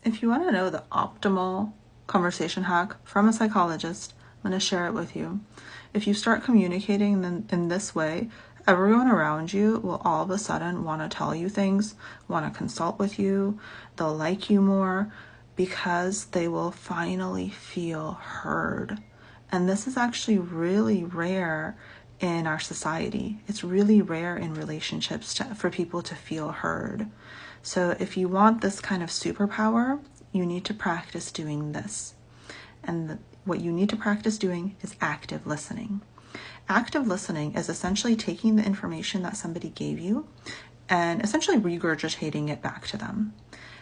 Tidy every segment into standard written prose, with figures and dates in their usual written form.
If you want to know the optimal conversation hack from a psychologist, I'm going to share it with you. If you start communicating in this way, everyone around you will all of a sudden want to tell you things, want to consult with you, they'll like you more because they will finally feel heard. And this is actually really rare in our society. It's really rare in relationships for people to feel heard. So if you want this kind of superpower, you need to practice doing this. And what you need to practice doing is active listening. Active listening is essentially taking the information that somebody gave you and essentially regurgitating it back to them.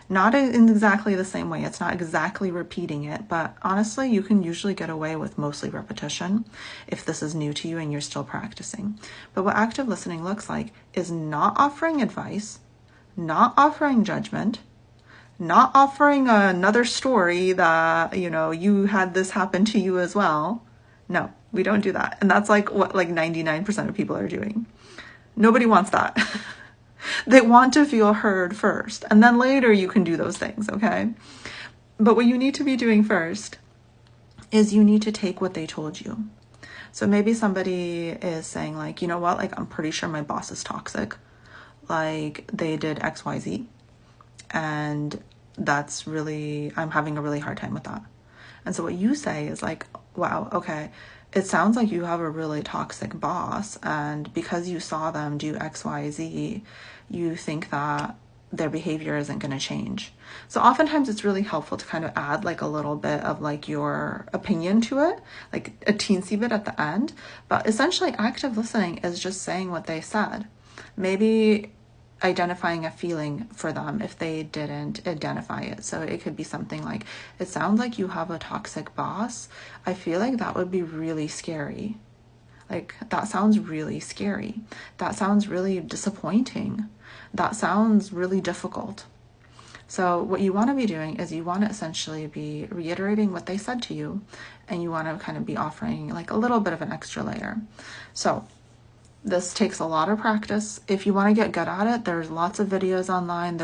Not in exactly the same way. It's not exactly repeating it, but honestly, you can usually get away with mostly repetition if this is new to you and you're still practicing. But what active listening looks like is not offering advice, not offering judgment, not offering another story that, you had this happen to you as well. No, we don't do that. And that's like what 99% of people are doing. Nobody wants that. They want to feel heard first, and then later you can do those things, okay? But what you need to be doing first is you need to take what they told you. So maybe somebody is saying like, you know what, I'm pretty sure my boss is toxic. They did XYZ. And I'm having a really hard time with that. And so what you say is like, wow, okay, it sounds like you have a really toxic boss, and because you saw them do XYZ, you think that their behavior isn't going to change. So oftentimes it's really helpful to kind of add a little bit of your opinion to it, like a teensy bit at the end. But essentially active listening is just saying what they said. Maybe identifying a feeling for them if they didn't identify it. So it could be something like, it sounds like you have a toxic boss. I feel like that would be really scary. That sounds really scary. That sounds really disappointing. That sounds really difficult. So what you want to be doing is you want to essentially be reiterating what they said to you, and you want to kind of be offering a little bit of an extra layer. So this takes a lot of practice. If you want to get good at it, there's lots of videos online.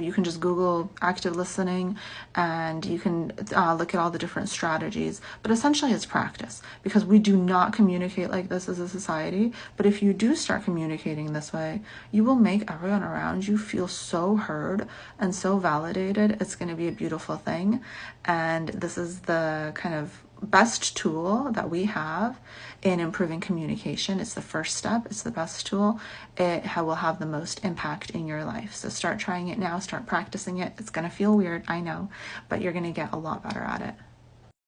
You can just Google active listening and you can look at all the different strategies. But essentially it's practice, because we do not communicate like this as a society. But if you do start communicating this way, you will make everyone around you feel so heard and so validated. It's going to be a beautiful thing. And this is the kind of best tool that we have in improving communication. It's the first step. It's the best tool. It will have the most impact in your life. So start trying it now. Start practicing it. It's going to feel weird, I know, but you're going to get a lot better at it.